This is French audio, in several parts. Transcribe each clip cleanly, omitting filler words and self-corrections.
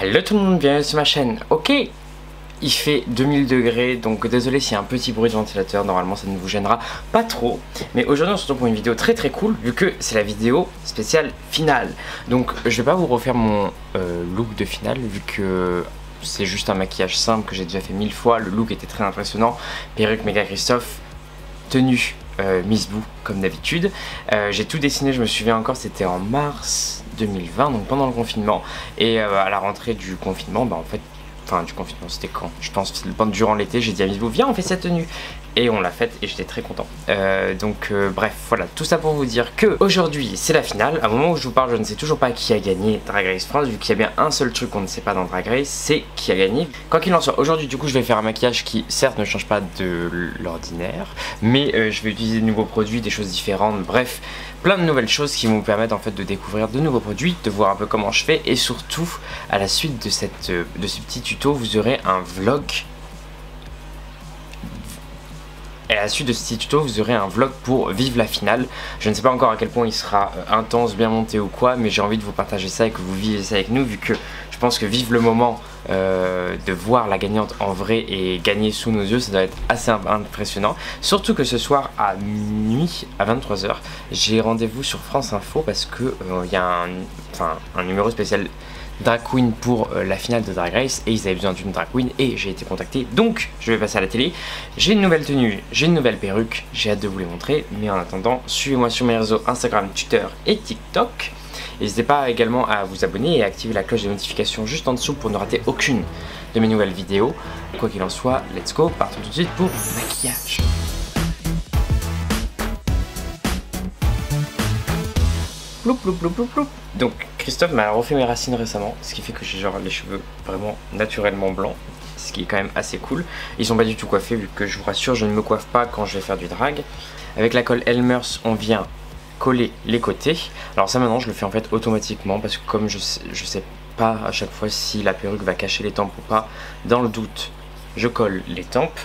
Hello tout le monde, bienvenue sur ma chaîne. Ok, il fait 2000 degrés, donc désolé s'il y a un petit bruit de ventilateur, normalement ça ne vous gênera pas trop. Mais aujourd'hui on se retrouve pour une vidéo très cool, vu que c'est la vidéo spéciale finale. Donc je vais pas vous refaire mon look de finale, vu que c'est juste un maquillage simple que j'ai déjà fait 1000 fois. Le look était très impressionnant, perruque méga Christophe, tenue Miss Boo comme d'habitude. J'ai tout dessiné, je me souviens encore, c'était en mars 2020, donc pendant le confinement. Et à la rentrée du confinement, bah en fait, enfin du confinement c'était quand? Je pense durant l'été, j'ai dit à Miss Boo, viens on fait cette tenue. Et on l'a faite et j'étais très content. Bref, voilà, tout ça pour vous dire que aujourd'hui c'est la finale. À un moment où je vous parle, je ne sais toujours pas qui a gagné Drag Race France, vu qu'il y a bien un seul truc qu'on ne sait pas dans Drag Race, c'est qui a gagné. Quoi qu'il en soit, aujourd'hui du coup je vais faire un maquillage qui certes ne change pas de l'ordinaire, mais je vais utiliser de nouveaux produits, des choses différentes, bref, plein de nouvelles choses qui vont vous permettre en fait de découvrir de nouveaux produits, de voir un peu comment je fais, et surtout à la suite de ce petit tuto, vous aurez un vlog. Et à la suite de ce petit tuto, vous aurez un vlog pour vivre la finale. Je ne sais pas encore à quel point il sera intense, bien monté ou quoi, mais j'ai envie de vous partager ça et que vous viviez ça avec nous, vu que je pense que vivre le moment de voir la gagnante en vrai et gagner sous nos yeux, ça doit être assez impressionnant. Surtout que ce soir à minuit, à 23 h, j'ai rendez-vous sur France Info parce que il y a un numéro spécial drag queen pour la finale de Drag Race, et ils avaient besoin d'une drag queen et j'ai été contacté, donc je vais passer à la télé. J'ai une nouvelle tenue, j'ai une nouvelle perruque, j'ai hâte de vous les montrer, mais en attendant, suivez-moi sur mes réseaux Instagram, Twitter et TikTok. N'hésitez pas également à vous abonner et à activer la cloche de notification juste en dessous pour ne rater aucune de mes nouvelles vidéos. Quoi qu'il en soit, let's go, partons tout de suite pour le maquillage. Ploup, ploup, ploup, ploup, ploup. Donc Christophe m'a refait mes racines récemment, ce qui fait que j'ai genre les cheveux vraiment naturellement blancs, ce qui est quand même assez cool. Ils sont pas du tout coiffés, vu que je vous rassure, je ne me coiffe pas quand je vais faire du drag. Avec la colle Elmer's, on vient coller les côtés. Alors ça maintenant je le fais en fait automatiquement, parce que comme je sais pas à chaque fois si la perruque va cacher les tempes ou pas, dans le doute je colle les tempes.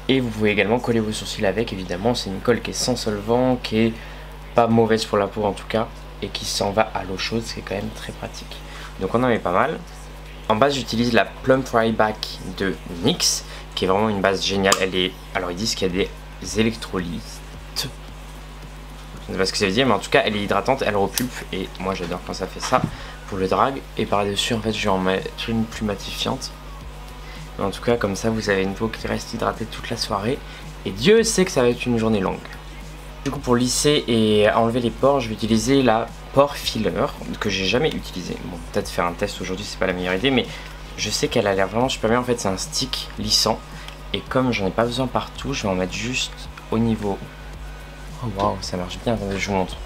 Et vous pouvez également coller vos sourcils avec, évidemment c'est une colle qui est sans solvant, qui est pas mauvaise pour la peau en tout cas, et qui s'en va à l'eau chaude, ce qui est quand même très pratique. Donc on en met pas mal. En base j'utilise la Plum Fry Back de NYX, qui est vraiment une base géniale. Elle est, alors ils disent qu'il y a des électrolytes, je ne sais pas ce que ça veut dire, mais en tout cas elle est hydratante, elle repulpe, et moi j'adore quand ça fait ça pour le drag. Et par dessus en fait je vais en mettre une plus matifiante, mais en tout cas comme ça vous avez une peau qui reste hydratée toute la soirée, et Dieu sait que ça va être une journée longue. Du coup pour lisser et enlever les pores, je vais utiliser la pore filler que j'ai jamais utilisé. Bon, peut-être faire un test aujourd'hui, c'est pas la meilleure idée, mais je sais qu'elle a l'air vraiment super bien. En fait c'est un stick lissant, et comme j'en ai pas besoin partout, je vais en mettre juste au niveau. Oh waouh, ça marche bien, attendez je vous montre.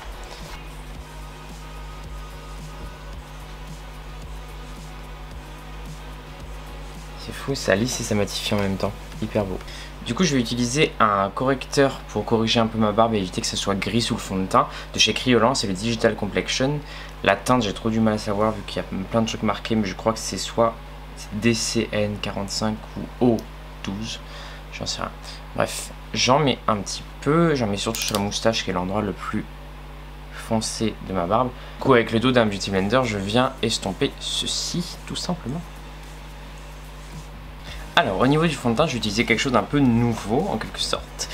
C'est fou, ça lisse et ça matifie en même temps, hyper beau. Du coup je vais utiliser un correcteur pour corriger un peu ma barbe et éviter que ce soit gris sous le fond de teint, de chez Kryolan, c'est le Digital Complexion. La teinte j'ai trop du mal à savoir vu qu'il y a plein de trucs marqués, mais je crois que c'est soit DCN45 ou O12, j'en sais rien. Bref, j'en mets un petit peu, j'en mets surtout sur la moustache qui est l'endroit le plus foncé de ma barbe. Du coup avec le dos d'un Beauty Blender je viens estomper ceci tout simplement. Alors au niveau du fond de teint, j'ai utilisé quelque chose d'un peu nouveau en quelque sorte.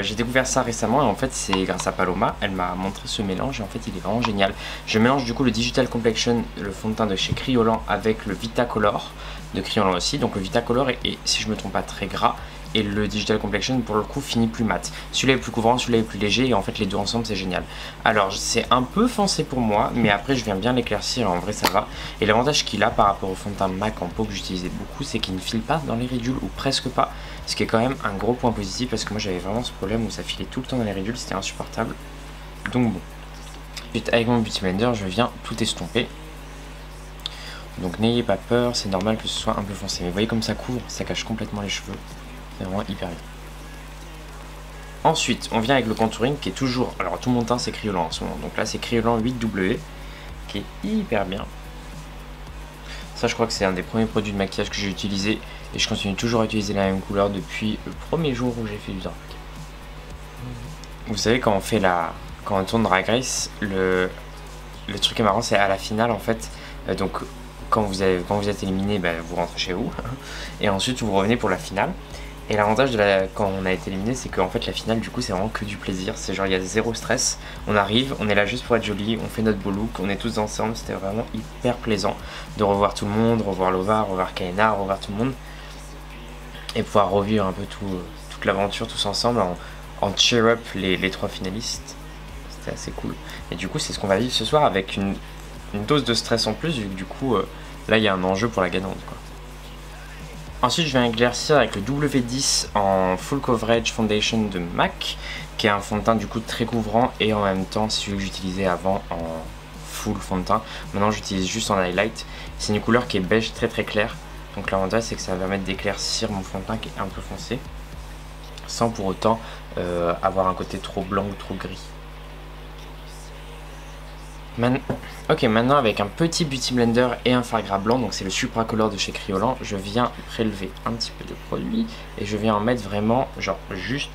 J'ai découvert ça récemment et en fait c'est grâce à Paloma, elle m'a montré ce mélange et en fait il est vraiment génial. Je mélange du coup le Digital Complexion, le fond de teint de chez Kryolan, avec le Vitacolor de Kryolan aussi. Donc le Vitacolor est, si je me trompe pas, très gras, et le Digital Complexion pour le coup finit plus mat. Celui-là est plus couvrant, celui-là est plus léger, et en fait les deux ensemble c'est génial. Alors c'est un peu foncé pour moi, mais après je viens bien l'éclaircir et en vrai ça va. Et l'avantage qu'il a par rapport au fond de teint MAC en peau que j'utilisais beaucoup, c'est qu'il ne file pas dans les ridules, ou presque pas, ce qui est quand même un gros point positif, parce que moi j'avais vraiment ce problème où ça filait tout le temps dans les ridules, c'était insupportable. Donc bon. Ensuite avec mon Beauty Blender je viens tout estomper. Donc n'ayez pas peur, c'est normal que ce soit un peu foncé, mais vous voyez comme ça couvre, ça cache complètement les cheveux. C'est vraiment hyper bien. Ensuite, on vient avec le contouring qui est toujours... Alors tout mon teint c'est Kryolan en ce moment. Donc là c'est Kryolan 8W qui est hyper bien. Ça je crois que c'est un des premiers produits de maquillage que j'ai utilisé. Et je continue toujours à utiliser la même couleur depuis le premier jour où j'ai fait du drag. Vous savez quand on fait quand on tourne Drag Race, le truc est marrant, c'est à la finale en fait. Donc quand vous êtes éliminé, bah, vous rentrez chez vous. Et ensuite vous revenez pour la finale. Et l'avantage quand on a été éliminé, c'est qu'en fait la finale du coup c'est vraiment que du plaisir. C'est genre il y a zéro stress. On arrive, on est là juste pour être joli, on fait notre beau look, on est tous ensemble. C'était vraiment hyper plaisant de revoir tout le monde, revoir Lova, revoir Kaena, revoir tout le monde. Et pouvoir revivre un peu toute l'aventure tous ensemble en cheer up les 3 finalistes. C'était assez cool. Et du coup c'est ce qu'on va vivre ce soir avec une dose de stress en plus, vu que du coup là il y a un enjeu pour la gagnante quoi. Ensuite, je vais éclaircir avec le W10 en Full Coverage Foundation de MAC, qui est un fond de teint du coup très couvrant et en même temps celui que j'utilisais avant en full fond de teint. Maintenant, j'utilise juste en highlight. C'est une couleur qui est beige très claire. Donc l'avantage, c'est que ça va permettre d'éclaircir mon fond de teint qui est un peu foncé, sans pour autant avoir un côté trop blanc ou trop gris. Maintenant avec un petit Beauty Blender et un fard gras blanc, donc c'est le Supra Color de chez Kryolan, je viens prélever un petit peu de produit et je viens en mettre vraiment genre juste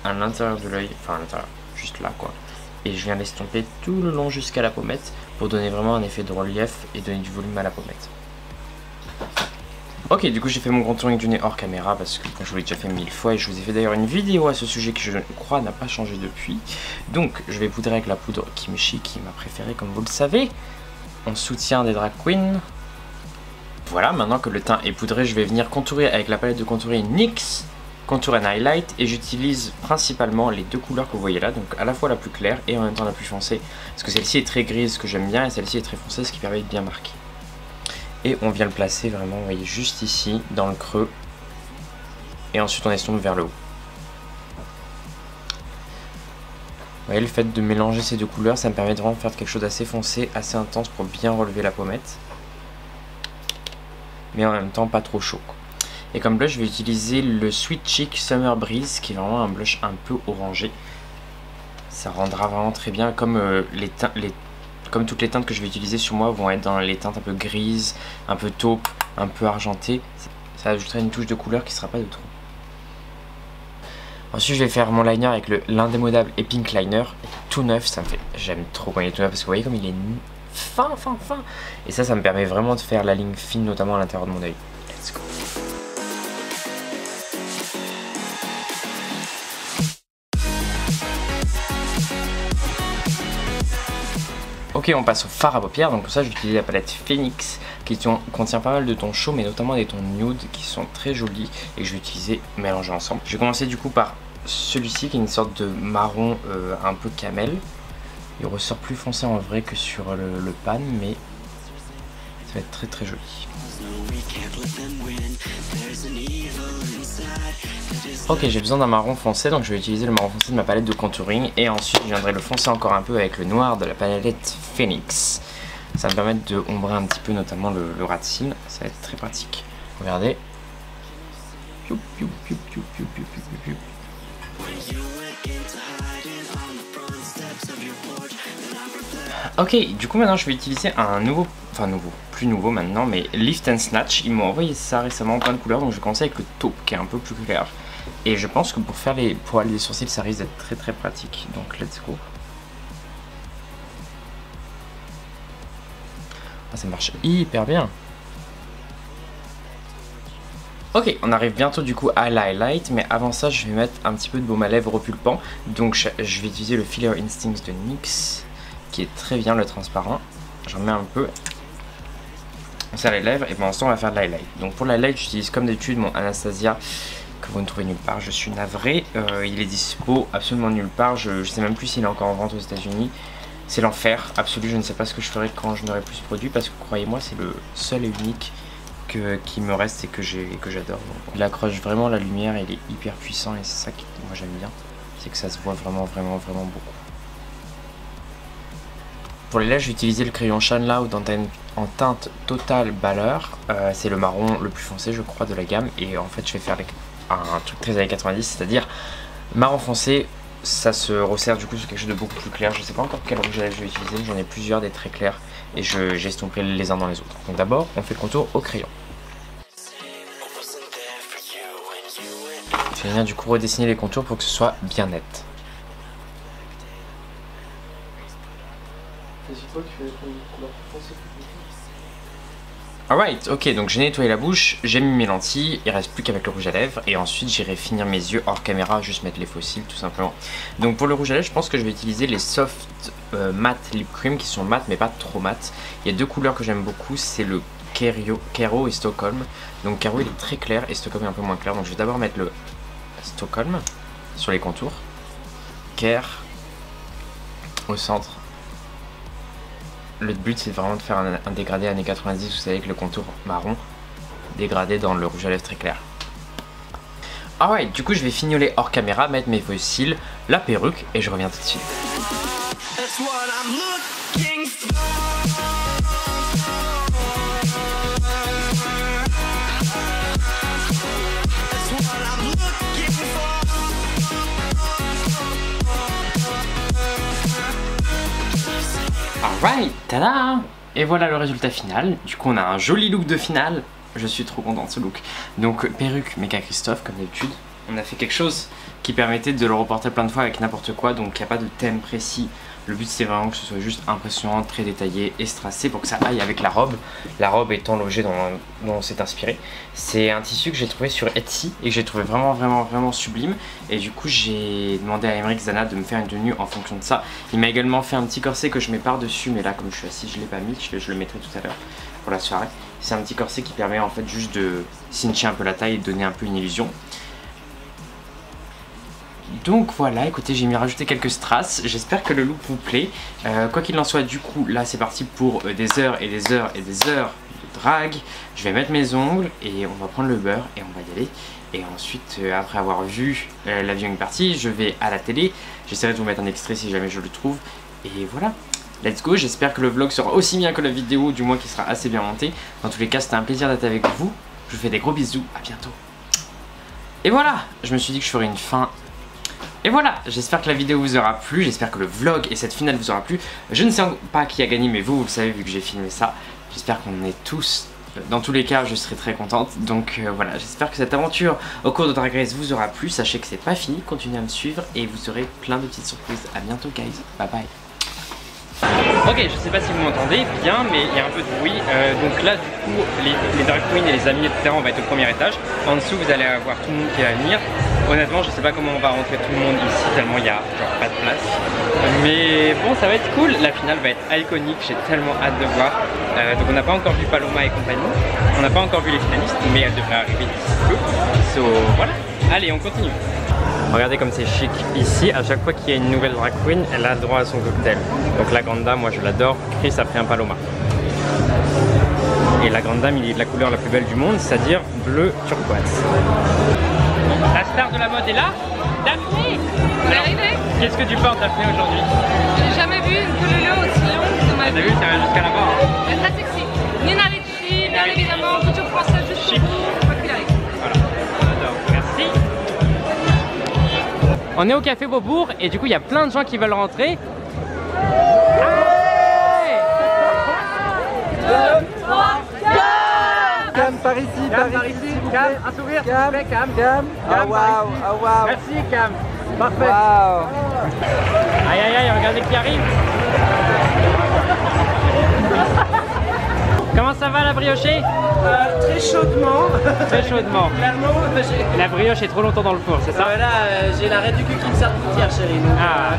à l'intérieur de l'œil, enfin à l'intérieur, juste là quoi. Et je viens l'estomper tout le long jusqu'à la pommette pour donner vraiment un effet de relief et donner du volume à la pommette. Ok, du coup j'ai fait mon contouring du nez hors caméra parce que je vous l'ai déjà fait 1000 fois et je vous ai fait d'ailleurs une vidéo à ce sujet qui je crois n'a pas changé depuis. Donc je vais poudrer avec la poudre Kimchi qui est ma préférée comme vous le savez, en soutien des drag queens. Voilà, maintenant que le teint est poudré, je vais venir contourer avec la palette de contouring NYX Contour and Highlight et j'utilise principalement les 2 couleurs que vous voyez là, donc à la fois la plus claire et en même temps la plus foncée, parce que celle-ci est très grise, ce que j'aime bien, et celle-ci est très foncée, ce qui permet de bien marquer. Et on vient le placer vraiment, vous voyez, juste ici, dans le creux. Et ensuite on estompe vers le haut. Vous voyez, le fait de mélanger ces 2 couleurs, ça me permet de vraiment faire quelque chose d'assez foncé, assez intense pour bien relever la pommette. Mais en même temps pas trop chaud. Et comme blush, je vais utiliser le Sweet Cheek Summer Breeze, qui est vraiment un blush un peu orangé. Ça rendra vraiment très bien, comme comme toutes les teintes que je vais utiliser sur moi vont être dans les teintes un peu grises, un peu taupe, un peu argentées. Ça ajoutera une touche de couleur qui ne sera pas de trop. Ensuite, je vais faire mon liner avec l'indémodable et Pink Liner. Tout neuf, ça me fait... J'aime trop quand il est tout neuf parce que vous voyez comme il est fin. Et ça me permet vraiment de faire la ligne fine, notamment à l'intérieur de mon œil. Let's go. Ok, on passe au fard à paupières, donc pour ça j'utilise la palette Phoenix qui contient pas mal de tons chauds mais notamment des tons nude qui sont très jolis et que je vais utiliser mélangés ensemble. Je vais commencer du coup par celui-ci qui est une sorte de marron un peu camel. Il ressort plus foncé en vrai que sur le pan, mais ça va être très joli. Ok, j'ai besoin d'un marron foncé, donc je vais utiliser le marron foncé de ma palette de contouring et ensuite je viendrai le foncer encore un peu avec le noir de la palette Phoenix. Ça va me permettre de ombrer un petit peu notamment le ras de cils, ça va être très pratique. Regardez. Ok, du coup maintenant je vais utiliser un plus nouveau maintenant, mais Lift and Snatch. Ils m'ont envoyé ça récemment en plein de couleurs, donc je vais commencer avec le taupe qui est un peu plus clair. Et je pense que pour aller des sourcils, ça risque d'être très pratique. Donc let's go. Ah, ça marche hyper bien. Ok, on arrive bientôt du coup à l'highlight, mais avant ça je vais mettre un petit peu de baume à lèvres repulpant. Donc je vais utiliser le Filler Instincts de NYX, qui est très bien, le transparent. J'en mets un peu. On serre les lèvres et pour l'instant on va faire de l'highlight. Donc pour l'highlight j'utilise comme d'habitude mon Anastasia que vous ne trouvez nulle part, je suis navré. Il est dispo absolument nulle part, je sais même plus s'il est encore en vente aux États-Unis. C'est l'enfer absolu, je ne sais pas ce que je ferai quand je n'aurai plus ce produit parce que croyez-moi c'est le seul et unique qui me reste et que j'adore. Il accroche vraiment la lumière, il est hyper puissant et c'est ça que moi j'aime bien, c'est que ça se voit vraiment beaucoup. Pour les lèvres, je vais utiliser le crayon Shanlao en teinte Total Baller. C'est le marron le plus foncé, je crois, de la gamme. Et en fait, je vais faire un truc très années 90, c'est-à-dire marron foncé. Ça se resserre du coup sur quelque chose de beaucoup plus clair. Je ne sais pas encore quel rouge à lèvres je vais utiliser. J'en ai plusieurs des très clairs et j'estomperai les uns dans les autres. Donc d'abord, on fait le contour au crayon. Je vais venir du coup redessiner les contours pour que ce soit bien net. C'est toi qui fais une couleur plus foncée. Alright, ok, donc j'ai nettoyé la bouche, j'ai mis mes lentilles, il reste plus qu'avec le rouge à lèvres et ensuite j'irai finir mes yeux hors caméra, juste mettre les fossiles tout simplement. Donc pour le rouge à lèvres, je pense que je vais utiliser les soft matte lip cream qui sont mattes mais pas trop mattes. Il y a deux couleurs que j'aime beaucoup, c'est le Kero et Stockholm. Donc Kero il est très clair et Stockholm est un peu moins clair, donc je vais d'abord mettre le Stockholm sur les contours. Care au centre. Le but c'est vraiment de faire un dégradé années 90, vous savez, avec le contour marron dégradé dans le rouge à lèvres très clair. Alright, du coup je vais fignoler hors caméra, mettre mes fossiles, la perruque et je reviens tout de suite. Alright, tada! Et voilà le résultat final. Du coup on a un joli look de finale. Je suis trop content de ce look. Donc perruque Mecha Christophe comme d'habitude. On a fait quelque chose qui permettait de le reporter plein de fois avec n'importe quoi. Donc il n'y a pas de thème précis. Le but c'est vraiment que ce soit juste impressionnant, très détaillé et strassé pour que ça aille avec la robe. La robe étant l'objet dont on s'est inspiré. C'est un tissu que j'ai trouvé sur Etsy et que j'ai trouvé vraiment sublime. Et du coup j'ai demandé à Emeric Zana de me faire une tenue en fonction de ça. Il m'a également fait un petit corset que je mets par dessus, mais là comme je suis assis je ne l'ai pas mis, je le mettrai tout à l'heure pour la soirée. C'est un petit corset qui permet en fait juste de cincher un peu la taille et de donner un peu une illusion. Donc voilà, écoutez, j'ai mis rajouter quelques strass, j'espère que le look vous plaît. Quoi qu'il en soit, du coup, là c'est parti pour des heures et des heures et des heures de drague. Je vais mettre mes ongles et on va prendre le beurre et on va y aller. Et ensuite, après avoir vu la viewing party, je vais à la télé. J'essaierai de vous mettre un extrait si jamais je le trouve. Et voilà, let's go, j'espère que le vlog sera aussi bien que la vidéo, du moins qu'il sera assez bien monté. Dans tous les cas, c'était un plaisir d'être avec vous. Je vous fais des gros bisous, à bientôt. Et voilà, je me suis dit que je ferais une fin. Et voilà, j'espère que la vidéo vous aura plu, j'espère que le vlog et cette finale vous aura plu. Je ne sais pas qui a gagné, mais vous le savez vu que j'ai filmé ça. J'espère qu'on est tous, dans tous les cas, je serai très contente. Donc voilà, j'espère que cette aventure au cours de Drag Race vous aura plu. Sachez que c'est pas fini, continuez à me suivre et vous aurez plein de petites surprises. À bientôt guys, bye bye. Ok, je sais pas si vous m'entendez bien, mais il y a un peu de bruit. Donc là, du coup, les drag queens et les amis, etc., on va être au premier étage. En dessous, vous allez avoir tout le monde qui va venir. Honnêtement, je sais pas comment on va rentrer tout le monde ici, tellement il y a genre pas de place. Mais bon, ça va être cool. La finale va être iconique, j'ai tellement hâte de voir. Donc on n'a pas encore vu Paloma et compagnie. On n'a pas encore vu les finalistes, mais elles devraient arriver d'ici peu. So voilà, allez, on continue. Regardez comme c'est chic ici, à chaque fois qu'il y a une nouvelle drag queen, elle a droit à son cocktail. Donc la grande dame, moi je l'adore, Chris a pris un Paloma. Et la grande dame, il est de la couleur la plus belle du monde, c'est-à-dire bleu turquoise. La star de la mode est là, Daphné. C'est arrivé. Qu'est-ce que tu portes Daphné aujourd'hui? J'ai jamais vu une couleur aussi longue de ma T'as vie. vu, ça va jusqu'à là-bas. Hein. Elle est très sexy. Nina Ricci, bien évidemment, couture française juste Chic. quoi qu'il arrive. Voilà, j'adore, merci. On est au café Beaubourg et du coup il y a plein de gens qui veulent rentrer. Cam par ici, Cam par ici, Cam, un sourire, Cam, Cam, Cam. Ah waouh, ah waouh. Merci Cam, parfait. Waouh. Aïe aïe aïe, regardez qui arrive. Comment ça va la briochée? Très chaudement. Très chaudement. Clairement, La brioche est trop longtemps dans le four, c'est ça? là, j'ai l'arrêt du cul qui me sert de tiers, chérie. Donc, Ah.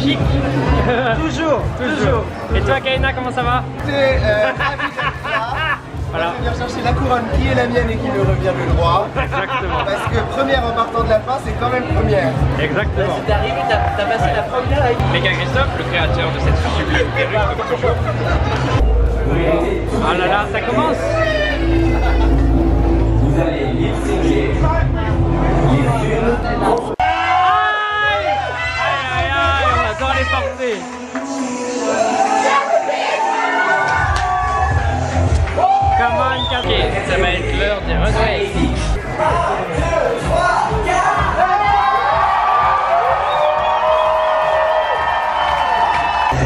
Chic. toujours. Et toi Kaina, comment ça va? Ravi d'être là. Voilà. Je viens chercher la couronne qui est la mienne et qui me revient de droit. Exactement. Parce que première en partant de la fin, c'est quand même première. Exactement. T'es arrivé, t'as passé la première avec. Mecha Christophe, le créateur de cette sublime perruque. Ah là là, ça commence. Vous allez lip-syncer Aïe aïe aïe, on adore les forcer. Come on, Katy. Ça va être l'heure des regrets.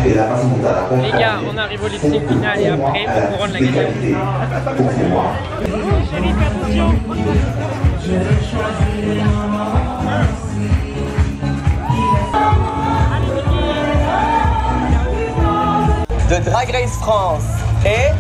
et la façon dont elle accompagne. Les gars, on arrive au lip sync final et après on couronne la gagnante. Pour moi. Chérie, fais attention. De Drag Race France et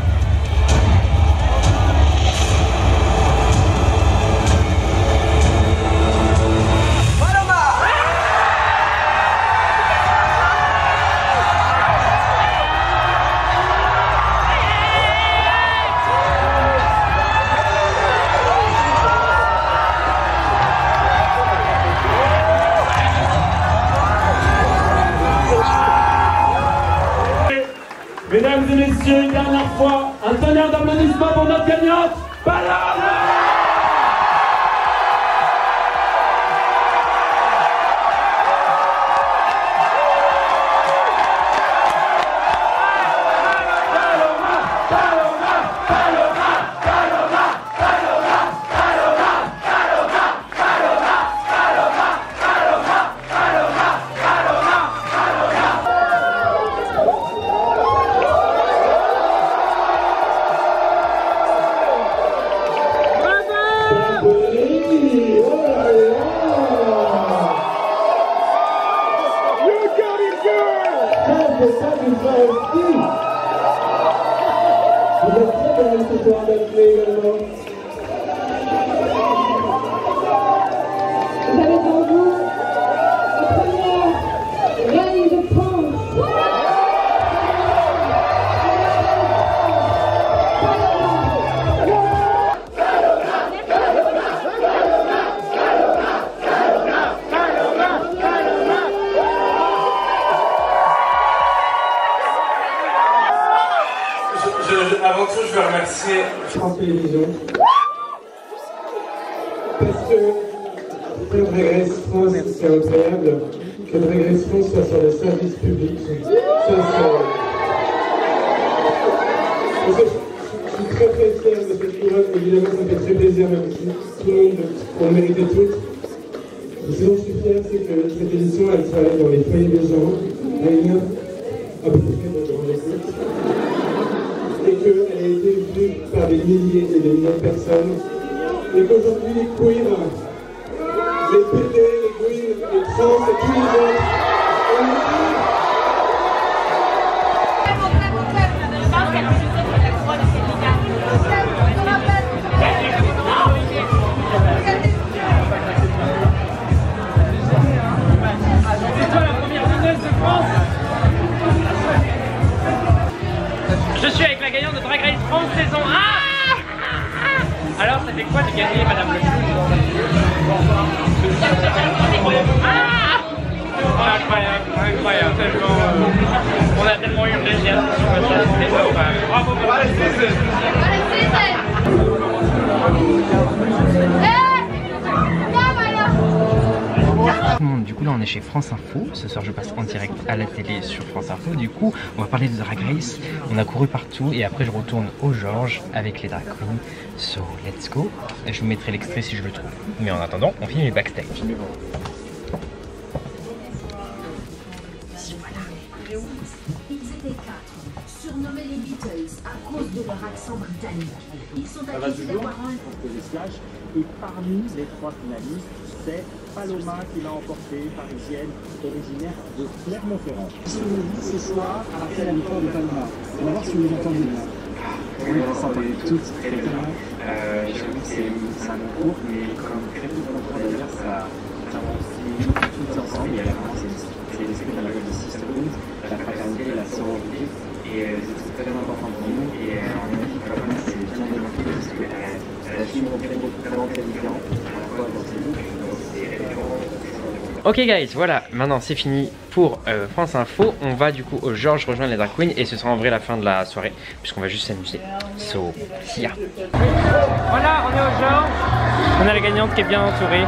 dernière fois, un tonnerre d'applaudissements pour notre gagnante, Paloma! Vous avez devant vous la première reine de France. Avant tout, je veux remercier France Télévisions parce que Drag Race France, c'est incroyable que Drag Race France soit sur le service public. Ça, je suis très très fier de cette couronne. Évidemment, ça me fait très plaisir, même si tout le monde, on le méritait toutes. Et ce dont je suis fier, c'est que cette édition, elle soit allée dans les foyers des gens, à une heure à peu près de grande écoute. Et qu'elle a été vue par des milliers et des millions de personnes, et qu'aujourd'hui les queers, les PD, les queers, les trans et tous les autres, on le dit. C'est toi la première mineuse de France. Je suis avec la gagnante de Drag Race France saison 1. Alors, ça fait quoi de gagner, Madame le juge? Incroyable, incroyable, tellement, on a tellement eu une légère sur ça, c'était top. Bravo, Tout le monde, du coup là on est chez France Info, ce soir je passe en direct à la télé sur France Info, du coup on va parler de Drag Race, on a couru partout et après je retourne au Georges avec les drag queens, so let's go, et je vous mettrai l'extrait si je le trouve, mais en attendant on filme les backstage. Ils étaient 4, surnommés les Beatles à cause de leur accent britannique. Ils sont accusés d'avoir un... Et parmi les 3 finalistes, c'est Paloma qui l'a emporté, parisienne, originaire de Clermont-Ferrand. Si vous nous dites ce soir, après la victoire de Paloma, on va voir si vous entendez bien. Oui, on s'entendait toutes très bien. J'avoue que c'est un concours, mais comme très peu de concours d'ailleurs, ça réussit toutes ensemble. Et à la fin, c'est l'esprit de la gueule de Sisterhood, la fraternité et la sororité. Et c'est très important pour nous. Et en Amérique, Paloma, c'est bien démontré parce que la fille montre vraiment très différent, à la fois dans ses looks, dans ses références. Ok guys, voilà, maintenant c'est fini pour France Info. On va du coup au Georges rejoindre les drag queens et ce sera en vrai la fin de la soirée puisqu'on va juste s'amuser. So, see ya. Voilà, on est au Georges. On a la gagnante qui est bien entourée.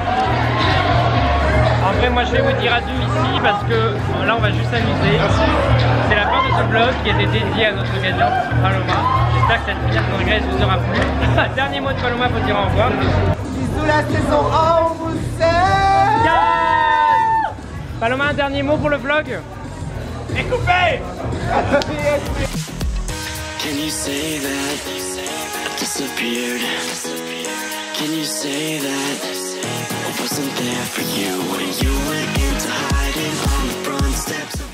En vrai, moi je vais vous dire adieu ici parce que là on va juste s'amuser. C'est la fin de ce vlog qui était dédié à notre gagnante Paloma. J'espère que cette première Drag Race vous aura plu. Dernier mot de Paloma pour dire au revoir. Bisous la saison 1, on vous aime. Yes. Paloma, un dernier mot pour le vlog. Et coupé. Can you say that I disappeared? Can you say that I wasn't there for you when you went into hiding on the front steps?